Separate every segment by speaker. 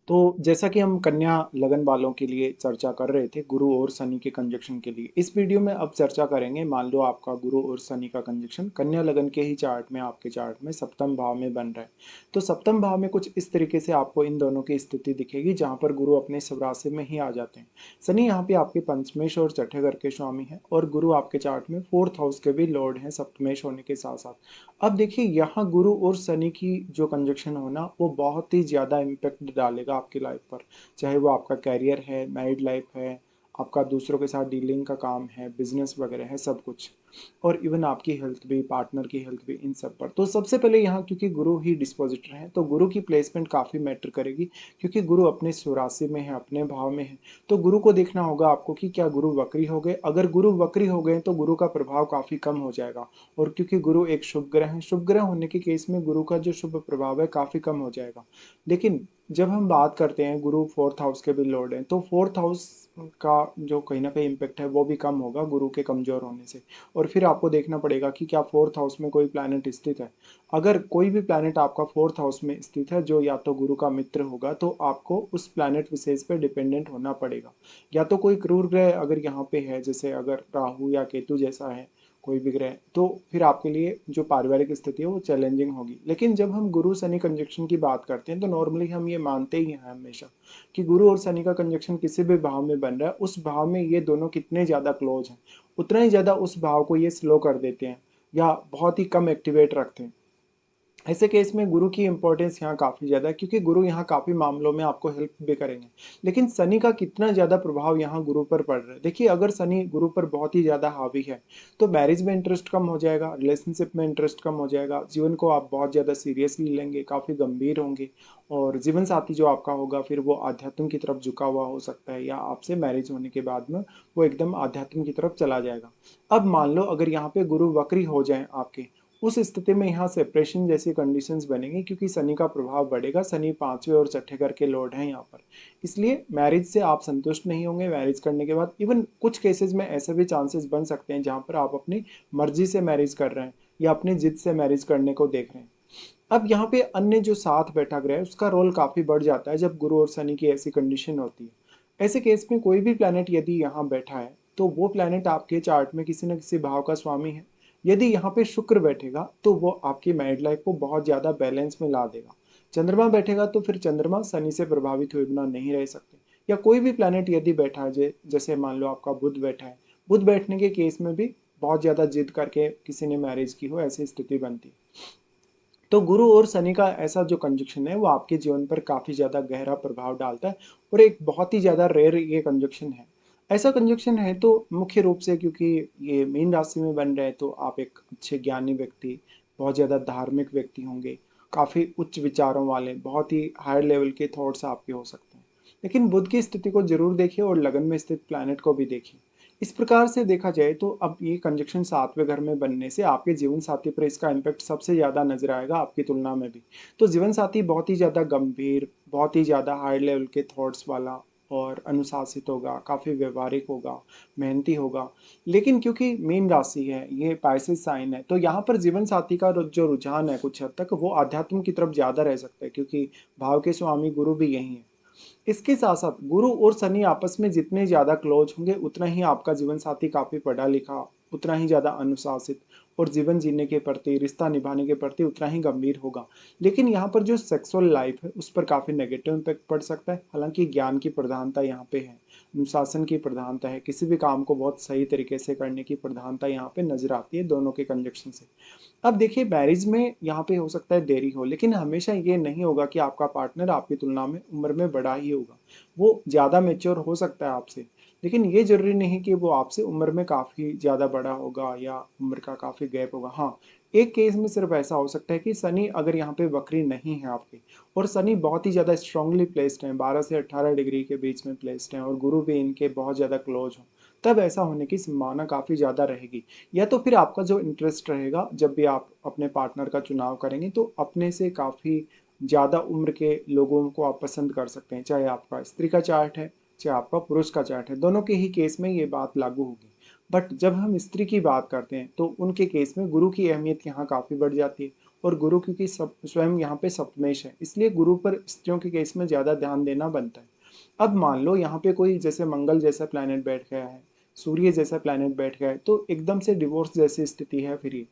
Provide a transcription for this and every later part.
Speaker 1: तो जैसा कि हम कन्या लगन वालों के लिए चर्चा कर रहे थे गुरु और शनि के कंजक्शन के लिए, इस वीडियो में अब चर्चा करेंगे। मान लो आपका गुरु और शनि का कंजक्शन कन्या लगन के ही चार्ट में, आपके चार्ट में सप्तम भाव में बन रहा है। तो सप्तम भाव में कुछ इस तरीके से आपको इन दोनों की स्थिति दिखेगी जहां पर गुरु अपने स्वराशि में ही आ जाते हैं। शनि यहाँ पे आपके पंचमेश और छठे घर के स्वामी है, और गुरु आपके चार्ट में फोर्थ हाउस के भी लॉर्ड हैं सप्तमेश होने के साथ साथ। अब देखिए, यहाँ गुरु और शनि की जो कंजक्शन होना वो बहुत ही ज्यादा इम्पेक्ट डालेगा आपकी लाइफ पर। चाहे वो आपका कैरियर है, मैरिड लाइफ है, आपका दूसरों के साथ डीलिंग का काम है, बिजनेस वगैरह है, सब कुछ। और इवन आपकी हेल्थ भी, पार्टनर की हेल्थ भी, इन सब पर। तो सबसे पहले यहाँ क्योंकि गुरु ही डिस्पोजिटर है तो गुरु की प्लेसमेंट काफी मैटर करेगी, क्योंकि गुरु अपने स्वराशि में है, अपने भाव में है। तो गुरु को देखना होगा आपको कि क्या गुरु वक्री हो गए। अगर गुरु वक्री हो गए तो गुरु का प्रभाव काफी कम हो जाएगा। और क्योंकि गुरु एक शुभ ग्रह है, शुभ ग्रह होने के केस में गुरु का जो शुभ प्रभाव है काफी कम हो जाएगा। लेकिन जब हम बात करते हैं, गुरु फोर्थ हाउस के भी लॉर्ड हैं, तो फोर्थ हाउस का जो कहीं ना कहीं इम्पेक्ट है वो भी कम होगा गुरु के कमजोर होने से। और फिर आपको देखना पड़ेगा कि क्या फोर्थ हाउस में कोई प्लैनेट स्थित है। अगर कोई भी प्लैनेट आपका फोर्थ हाउस में स्थित है जो या तो गुरु का मित्र होगा, तो आपको उस प्लैनेट विशेष पे डिपेंडेंट होना पड़ेगा। या तो कोई क्रूर ग्रह अगर यहाँ पे है, जैसे अगर राहु या केतु जैसा है कोई भी ग्रह, तो फिर आपके लिए जो पारिवारिक स्थिति है वो चैलेंजिंग होगी। लेकिन जब हम गुरु शनि कंजक्शन की बात करते हैं तो नॉर्मली हम ये मानते ही हैं हमेशा कि गुरु और शनि का कंजक्शन किसी भी भाव में बन रहा है, उस भाव में ये दोनों कितने ज्यादा क्लोज हैं, उतना ही ज्यादा उस भाव को ये स्लो कर देते हैं या बहुत ही कम एक्टिवेट रखते हैं। ऐसे केस में गुरु की इंपॉर्टेंस यहाँ काफी ज्यादा है, क्योंकि गुरु यहाँ काफी मामलों में आपको हेल्प भी करेंगे। लेकिन शनि का कितना ज्यादा प्रभाव यहाँ गुरु पर पड़ रहा है, देखिए अगर शनि गुरु पर बहुत ही ज्यादा हावी है तो मैरिज में इंटरेस्ट कम हो जाएगा, रिलेशनशिप में इंटरेस्ट कम हो जाएगा, जीवन को आप बहुत ज्यादा सीरियसली लेंगे, काफी गंभीर होंगे। और जीवन साथी जो आपका होगा फिर वो आध्यात्म की तरफ झुका हुआ हो सकता है, या आपसे मैरिज होने के बाद में वो एकदम आध्यात्म की तरफ चला जाएगा। अब मान लो अगर यहाँ पे गुरु वक्री हो जाए आपके, उस स्थिति में यहाँ सेपरेशन जैसी कंडीशंस बनेंगी, क्योंकि शनि का प्रभाव बढ़ेगा। शनि पांचवें और छठे घर के लॉर्ड हैं यहाँ पर। इसलिए मैरिज से आप संतुष्ट नहीं होंगे। मैरिज करने के बाद इवन कुछ केसेस में ऐसे भी चांसेस बन सकते हैं जहां पर आप अपनी मर्जी से मैरिज कर रहे हैं या अपनी जिद से मैरिज करने को देख रहे हैं। अब यहाँ पे अन्य जो साथ बैठा ग्रह है उसका रोल काफी बढ़ जाता है जब गुरु और शनि की ऐसी कंडीशन होती है। ऐसे केस में कोई भी प्लैनेट यदि यहाँ बैठा है तो वो प्लैनेट आपके चार्ट में किसी न किसी भाव का स्वामी है। यदि यहाँ पे शुक्र बैठेगा तो वो आपकी मैरिड लाइफ को बहुत ज्यादा बैलेंस में ला देगा। चंद्रमा बैठेगा तो फिर चंद्रमा शनि से प्रभावित हुए बिना नहीं रह सकते। या कोई भी प्लैनेट यदि बैठा है, जैसे मान लो आपका बुध बैठा है, बुध बैठने के केस में भी बहुत ज्यादा जिद करके किसी ने मैरिज की हो, ऐसी स्थिति बनती है। तो गुरु और शनि का ऐसा जो कंजक्शन है वो आपके जीवन पर काफी ज्यादा गहरा प्रभाव डालता है। और एक बहुत ही ज्यादा रेयर ये कंजक्शन है। ऐसा कंजक्शन है तो मुख्य रूप से क्योंकि ये मीन राशि में बन रहे हैं, तो आप एक अच्छे ज्ञानी व्यक्ति, बहुत ज्यादा धार्मिक व्यक्ति होंगे, काफी उच्च विचारों वाले, बहुत ही हायर लेवल के थॉट्स आपके हो सकते हैं। लेकिन बुध की स्थिति को जरूर देखिए और लगन में स्थित प्लैनेट को भी देखिए। इस प्रकार से देखा जाए तो अब ये कंजक्शन सातवें घर में बनने से आपके जीवन साथी पर इसका इम्पैक्ट सबसे ज्यादा नजर आएगा आपकी तुलना में भी। तो जीवन साथी बहुत ही ज्यादा गंभीर, बहुत ही ज्यादा हाई लेवल के थॉट्स वाला और अनुशासित होगा, काफी व्यवहारिक होगा, मेहनती होगा। लेकिन क्योंकि मीन राशि है, ये पाइसेस साइन है, तो यहाँ पर जीवन साथी का जो रुझान है कुछ हद तक वो आध्यात्म की तरफ ज्यादा रह सकता है, क्योंकि भाव के स्वामी गुरु भी यही है। इसके साथ साथ गुरु और शनि आपस में जितने ज्यादा क्लोज होंगे उतना ही आपका जीवन साथी काफी पढ़ा लिखा, उतना ही ज्यादा अनुशासित और जीवन जीने के प्रति, रिश्ता निभाने के प्रति उतना ही गंभीर होगा। लेकिन यहाँ पर जो सेक्सुअल लाइफ है उस पर काफी नेगेटिव इम्पैक्ट पड़ सकता है। हालांकि ज्ञान की प्रधानता यहाँ पे है, अनुशासन की प्रधानता है, किसी भी काम को बहुत सही तरीके से करने की प्रधानता यहाँ पे नजर आती है दोनों के कंजक्शन से। अब देखिए, मैरिज में यहाँ पे हो सकता है देरी हो, लेकिन हमेशा ये नहीं होगा कि आपका पार्टनर आपकी तुलना में उम्र में बड़ा ही होगा। वो ज्यादा मेच्योर हो सकता है आपसे, लेकिन ये जरूरी नहीं कि वो आपसे उम्र में काफी ज्यादा बड़ा होगा या उम्र का काफी गैप होगा। हाँ, एक केस में सिर्फ ऐसा हो सकता है कि शनि अगर यहाँ पे वक्री नहीं है आपके, और शनि बहुत ही ज्यादा स्ट्रांगली प्लेस्ड है, 12 से 18 डिग्री के बीच में प्लेस्ड है, और गुरु भी इनके बहुत ज्यादा क्लोज हो, तब ऐसा होने की संभावना काफी ज्यादा रहेगी। या तो फिर आपका जो इंटरेस्ट रहेगा जब भी आप अपने पार्टनर का चुनाव करेंगे, तो अपने से काफी ज्यादा उम्र के लोगों को आप पसंद कर सकते हैं, चाहे आपका स्त्री का चार्ट है चाहे आपका पुरुष का चार्ट है, दोनों के ही केस में ये बात लागू होगी। बट जब हम स्त्री की बात करते हैं तो उनके केस में गुरु की अहमियत यहाँ काफी बढ़ जाती है। और गुरु क्योंकि सब स्वयं यहाँ पे सप्तमेश है, इसलिए गुरु पर स्त्रियों के केस में ज़्यादा ध्यान देना बनता है। अब मान लो यहाँ पे कोई जैसे मंगल जैसा प्लैनेट बैठ गया है, सूर्य जैसा प्लैनेट बैठ गया है, तो एकदम से डिवोर्स जैसी स्थिति है फिर ये।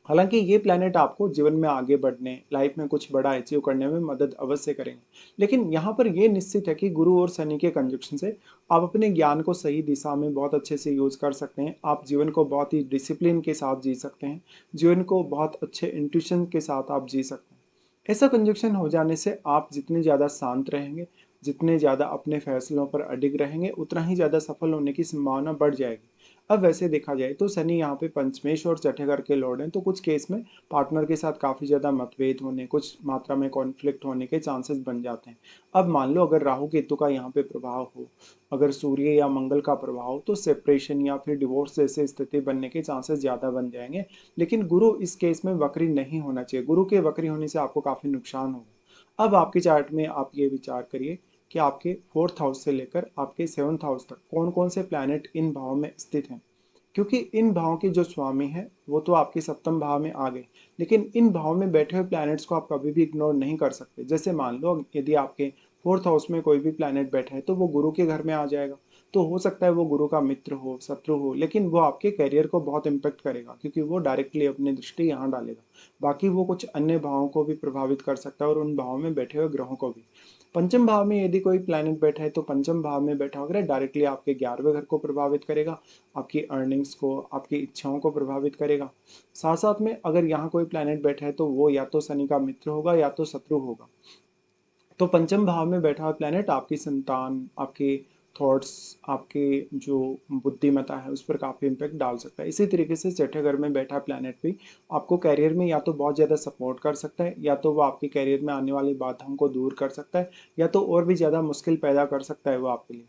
Speaker 1: हालांकि ये प्लैनेट आपको जीवन में आगे बढ़ने, लाइफ में कुछ बड़ा अचीव करने में मदद अवश्य करेंगे, लेकिन यहाँ पर ये निश्चित है कि गुरु और शनि के कंजक्शन से आप अपने ज्ञान को सही दिशा में बहुत अच्छे से यूज कर सकते हैं। आप जीवन को बहुत ही डिसिप्लिन के साथ जी सकते हैं, जीवन को बहुत अच्छे इंट्यूशन के साथ आप जी सकते हैं। ऐसा कंजक्शन हो जाने से आप जितने ज़्यादा शांत रहेंगे, जितने ज़्यादा अपने फैसलों पर अडिग रहेंगे, उतना ही ज़्यादा सफल होने की संभावना बढ़ जाएगी। अब वैसे देखा जाए तो शनि यहाँ पे पंचमेश और छठे घर के लॉर्ड हैं, तो कुछ केस में पार्टनर के साथ काफ़ी ज़्यादा मतभेद होने, कुछ मात्रा में कॉन्फ्लिक्ट होने के चांसेस बन जाते हैं। अब मान लो अगर राहु केतु का यहाँ पे प्रभाव हो, अगर सूर्य या मंगल का प्रभाव हो, तो सेपरेशन या फिर डिवोर्स जैसे स्थिति बनने के चांसेस ज़्यादा बन जाएंगे। लेकिन गुरु इस केस में वक्री नहीं होना चाहिए, गुरु के वक्री होने से आपको काफ़ी नुकसान होगा। अब आपके चार्ट में आप ये विचार करिए कि आपके फोर्थ हाउस से लेकर आपके सेवंथ हाउस तक कौन कौन से प्लैनेट इन भाव में स्थित हैं, क्योंकि इन भावों के जो स्वामी हैं वो तो आपके सप्तम भाव में आ गए, लेकिन इन भाव में बैठे हुए प्लैनेट्स को आप कभी भी इग्नोर नहीं कर सकते। जैसे मान लो यदि आपके फोर्थ हाउस में कोई भी प्लैनेट बैठा है तो वो गुरु के घर में आ जाएगा, तो हो सकता है वो गुरु का मित्र हो, शत्रु हो, लेकिन वो आपके करियर को बहुत इम्पेक्ट करेगा क्योंकि वो डायरेक्टली अपनी दृष्टि यहाँ डालेगा। बाकी वो कुछ अन्य भावों को भी प्रभावित कर सकता है और उन भावों में बैठे हुए ग्रहों को भी। पंचम भाव में यदि कोई प्लैनेट बैठा है तो पंचम भाव में बैठा होगा डायरेक्टली आपके 11वें घर को प्रभावित करेगा, आपकी अर्निंग्स को, आपकी इच्छाओं को प्रभावित करेगा। साथ साथ में अगर यहाँ कोई प्लैनेट बैठा है तो वो या तो शनि का मित्र होगा या तो शत्रु होगा। तो पंचम भाव में बैठा हुआ प्लैनेट आपकी संतान, आपके थॉट्स, आपके जो बुद्धिमत्ता है उस पर काफ़ी इम्पेक्ट डाल सकता है। इसी तरीके से छठे घर में बैठा प्लैनेट भी आपको कैरियर में या तो बहुत ज़्यादा सपोर्ट कर सकता है, या तो वो आपके कैरियर में आने वाली बाधाओं को दूर कर सकता है, या तो और भी ज़्यादा मुश्किल पैदा कर सकता है वो आपके लिए।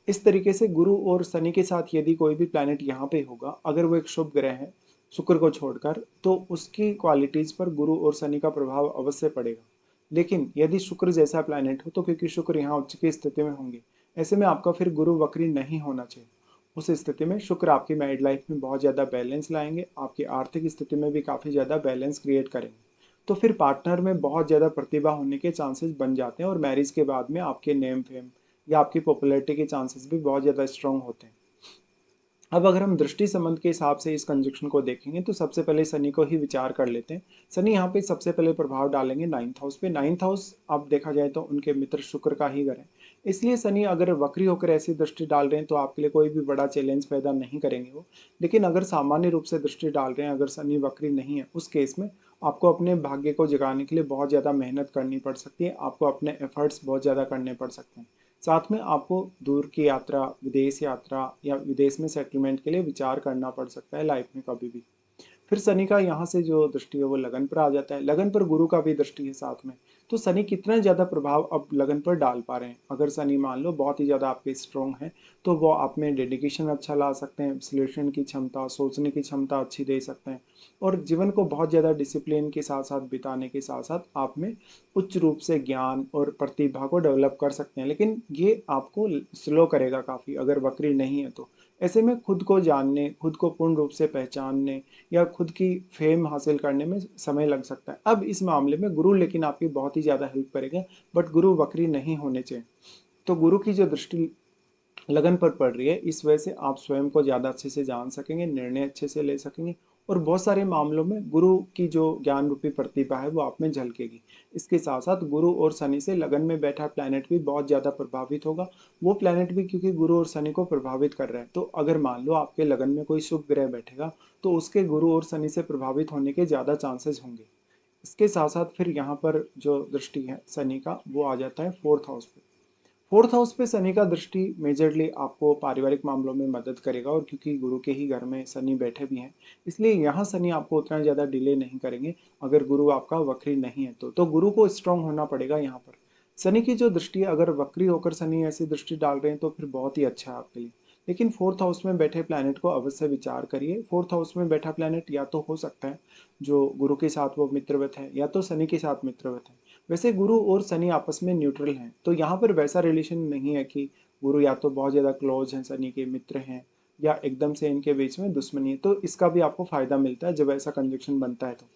Speaker 1: इस तरीके से गुरु और शनि के साथ यदि कोई भी प्लैनेट यहाँ पे होगा, अगर वो एक शुभ ग्रह है शुक्र को छोड़कर, तो उसकी क्वालिटीज पर गुरु और शनि का प्रभाव अवश्य पड़ेगा। लेकिन यदि शुक्र जैसा प्लैनेट हो, तो क्योंकि शुक्र यहाँ उच्च की स्थिति में होंगे, ऐसे में आपका फिर गुरु वक्री नहीं होना चाहिए। उस स्थिति में शुक्र आपकी मैरिड लाइफ में बहुत ज़्यादा बैलेंस लाएंगे, आपकी आर्थिक स्थिति में भी काफ़ी ज़्यादा बैलेंस क्रिएट करेंगे। तो फिर पार्टनर में बहुत ज़्यादा प्रतिभा होने के चांसेस बन जाते हैं और मैरिज के बाद में आपके नेम फेम या आपकी पॉपुलैरिटी के चांसेस भी बहुत ज़्यादा स्ट्रॉन्ग होते हैं। अब अगर हम दृष्टि संबंध के हिसाब से इस कंजक्शन को देखेंगे तो सबसे पहले शनि को ही विचार कर लेते हैं। शनि यहाँ पे सबसे पहले प्रभाव डालेंगे नाइन्थ हाउस पे। नाइन्थ हाउस अब देखा जाए तो उनके मित्र शुक्र का ही घर है, इसलिए शनि अगर वक्री होकर ऐसी दृष्टि डाल रहे हैं तो आपके लिए कोई भी बड़ा चैलेंज पैदा नहीं करेंगे वो। लेकिन अगर सामान्य रूप से दृष्टि डाल रहे हैं, अगर शनि वक्री नहीं है, उस केस में आपको अपने भाग्य को जगाने के लिए बहुत ज़्यादा मेहनत करनी पड़ सकती है, आपको अपने एफर्ट्स बहुत ज़्यादा करने पड़ सकते हैं। साथ में आपको दूर की यात्रा, विदेश यात्रा या विदेश में सेटलमेंट के लिए विचार करना पड़ सकता है लाइफ में कभी भी। फिर शनि का यहाँ से जो दृष्टि है वो लगन पर आ जाता है, लगन पर गुरु का भी दृष्टि है साथ में। तो शनि कितना ज़्यादा प्रभाव अब लगन पर डाल पा रहे हैं, अगर शनि मान लो बहुत ही ज़्यादा आपके स्ट्रॉन्ग है तो वो आप में डेडिकेशन अच्छा ला सकते हैं, विश्लेषण की क्षमता, सोचने की क्षमता अच्छी दे सकते हैं, और जीवन को बहुत ज़्यादा डिसिप्लिन के साथ साथ बिताने के साथ साथ आप में उच्च रूप से ज्ञान और प्रतिभा को डेवलप कर सकते हैं। लेकिन ये आपको स्लो करेगा काफ़ी अगर वक्री नहीं है तो। ऐसे में खुद को जानने, खुद को पूर्ण रूप से पहचानने या खुद की फेम हासिल करने में समय लग सकता है। अब इस मामले में गुरु लेकिन आपकी बहुत ही ज़्यादा हेल्प करेगा, बट गुरु वक्री नहीं होने चाहिए। तो गुरु की जो दृष्टि लगन पर पड़ रही है, इस वजह से आप स्वयं को ज़्यादा अच्छे से जान सकेंगे, निर्णय अच्छे से ले सकेंगे, और बहुत सारे मामलों में गुरु की जो ज्ञान रूपी प्रतिभा है वो आप में झलकेगी। इसके साथ साथ गुरु और शनि से लगन में बैठा प्लैनेट भी बहुत ज़्यादा प्रभावित होगा। वो प्लैनेट भी क्योंकि गुरु और शनि को प्रभावित कर रहा है, तो अगर मान लो आपके लगन में कोई शुभ ग्रह बैठेगा तो उसके गुरु और शनि से प्रभावित होने के ज़्यादा चांसेस होंगे। इसके साथ साथ फिर यहाँ पर जो दृष्टि है शनि का वो आ जाता है फोर्थ हाउस पे। फोर्थ हाउस पे शनि का दृष्टि मेजरली आपको पारिवारिक मामलों में मदद करेगा, और क्योंकि गुरु के ही घर में शनि बैठे भी हैं, इसलिए यहाँ शनि आपको उतना ज़्यादा डिले नहीं करेंगे अगर गुरु आपका वक्री नहीं है तो गुरु को स्ट्रांग होना पड़ेगा यहाँ पर। शनि की जो दृष्टि है, अगर वक्री होकर शनि ऐसी दृष्टि डाल रहे हैं तो फिर बहुत ही अच्छा है आपके लिए। लेकिन फोर्थ हाउस में बैठे प्लैनेट को अवश्य विचार करिए। फोर्थ हाउस में बैठा प्लैनेट या तो हो सकता है जो गुरु के साथ वो मित्रवत है, या तो शनि के साथ मित्रवत है। वैसे गुरु और शनि आपस में न्यूट्रल हैं, तो यहाँ पर वैसा रिलेशन नहीं है कि गुरु या तो बहुत ज़्यादा क्लोज हैं, शनि के मित्र हैं, या एकदम से इनके बीच में दुश्मनी है। तो इसका भी आपको फायदा मिलता है जब ऐसा कंजक्शन बनता है तो।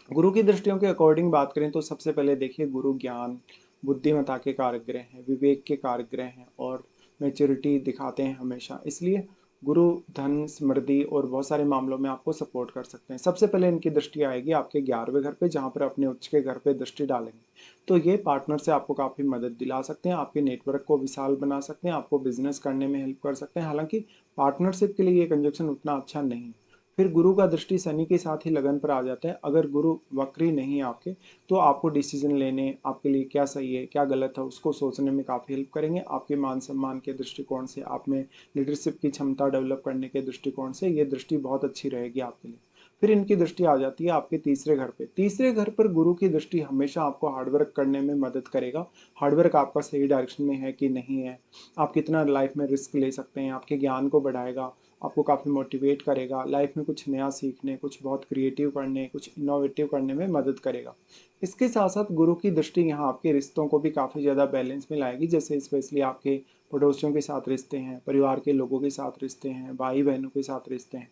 Speaker 1: गुरु की दृष्टियों के अकॉर्डिंग बात करें तो सबसे पहले देखिए गुरु ज्ञान, बुद्धिमत्ता के कारक ग्रह हैं, विवेक के कारक ग्रह हैं और मैच्योरिटी दिखाते हैं हमेशा। इसलिए गुरु धन, समृद्धि और बहुत सारे मामलों में आपको सपोर्ट कर सकते हैं। सबसे पहले इनकी दृष्टि आएगी आपके 11वें घर पे, जहाँ पर अपने उच्च के घर पे दृष्टि डालेंगे। तो ये पार्टनर से आपको काफ़ी मदद दिला सकते हैं, आपके नेटवर्क को विशाल बना सकते हैं, आपको बिजनेस करने में हेल्प कर सकते हैं। हालांकि पार्टनरशिप के लिए ये कंजक्शन उतना अच्छा नहीं है। फिर गुरु का दृष्टि शनि के साथ ही लगन पर आ जाता है। अगर गुरु वक्री नहीं है आपके, तो आपको डिसीजन लेने, आपके लिए क्या सही है क्या गलत है उसको सोचने में काफ़ी हेल्प करेंगे। आपके मान सम्मान के दृष्टिकोण से, आप में लीडरशिप की क्षमता डेवलप करने के दृष्टिकोण से ये दृष्टि बहुत अच्छी रहेगी आपके लिए। फिर इनकी दृष्टि आ जाती है आपके तीसरे घर पे। तीसरे घर पर गुरु की दृष्टि हमेशा आपको हार्डवर्क करने में मदद करेगा। हार्डवर्क आपका सही डायरेक्शन में है कि नहीं है, आप कितना लाइफ में रिस्क ले सकते हैं, आपके ज्ञान को बढ़ाएगा, आपको काफ़ी मोटिवेट करेगा, लाइफ में कुछ नया सीखने, कुछ बहुत क्रिएटिव करने, कुछ इनोवेटिव करने में मदद करेगा। इसके साथ साथ गुरु की दृष्टि यहाँ आपके रिश्तों को भी काफ़ी ज़्यादा बैलेंस में लाएगी। जैसे स्पेशली आपके पड़ोसियों के साथ रिश्ते हैं, परिवार के लोगों के साथ रिश्ते हैं, भाई बहनों के साथ रिश्ते हैं।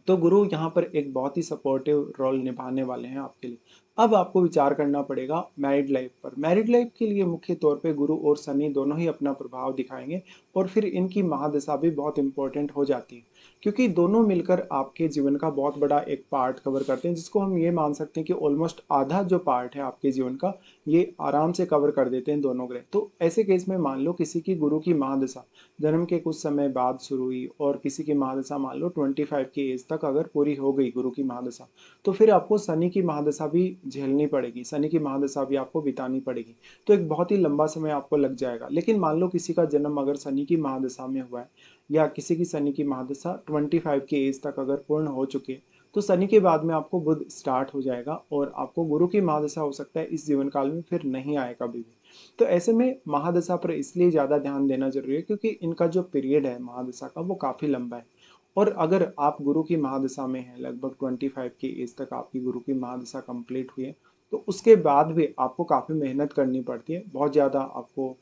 Speaker 1: तो गुरु यहाँ पर एक बहुत ही सपोर्टिव रोल निभाने वाले हैं आपके लिए। अब आपको विचार करना पड़ेगा मैरिड लाइफ पर। मैरिड लाइफ के लिए मुख्य तौर पे गुरु और शनि दोनों ही अपना प्रभाव दिखाएंगे और फिर इनकी महादशा भी बहुत इंपॉर्टेंट हो जाती है, क्योंकि दोनों मिलकर आपके जीवन का बहुत बड़ा एक पार्ट कवर करते हैं, जिसको हम ये मान सकते हैं कि ऑलमोस्ट आधा जो पार्ट है आपके जीवन का, ये आराम से कवर कर देते हैं दोनों ग्रह। तो ऐसे केस में मान लो किसी की गुरु की महादशा जन्म के कुछ समय बाद शुरू हुई और किसी की महादशा मान लो 25 की एज तक अगर पूरी हो गई गुरु की महादशा, तो फिर आपको शनि की महादशा भी झेलनी पड़ेगी, शनि की महादशा भी आपको बितानी पड़ेगी। तो एक बहुत ही लंबा समय आपको लग जाएगा। लेकिन मान लो किसी का जन्म अगर शनि की महादशा में हुआ है, या किसी की शनि की महादशा 25 की एज तक अगर पूर्ण हो चुकी है, तो शनि के बाद में आपको बुध स्टार्ट हो जाएगा और आपको गुरु की महादशा हो सकता है इस जीवन काल में फिर नहीं आए कभी भी। तो ऐसे में महादशा पर इसलिए ज़्यादा ध्यान देना जरूरी है क्योंकि इनका जो पीरियड है महादशा का वो काफ़ी लंबा है। और अगर आप गुरु की महादशा में हैं, लगभग 25 की एज तक आपकी गुरु की महादशा कंप्लीट हुई है, तो उसके बाद भी आपको काफ़ी मेहनत करनी पड़ती है, बहुत ज़्यादा आपको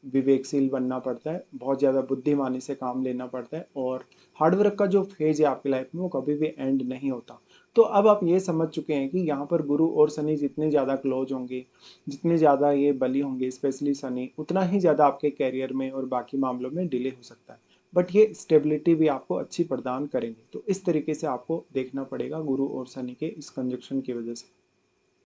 Speaker 1: विवेकशील बनना पड़ता है, बहुत ज़्यादा बुद्धिमानी से काम लेना पड़ता है और हार्डवर्क का जो फेज है आपकी लाइफ में वो कभी भी एंड नहीं होता। तो अब आप ये समझ चुके हैं कि यहाँ पर गुरु और शनि जितने ज़्यादा क्लोज होंगे, जितने ज़्यादा ये बली होंगे, स्पेशली शनि, उतना ही ज़्यादा आपके कैरियर में और बाकी मामलों में डिले हो सकता है। बट ये स्टेबिलिटी भी आपको अच्छी प्रदान करेंगे। तो इस तरीके से आपको देखना पड़ेगा गुरु और शनि के इस कंजक्शन की वजह से।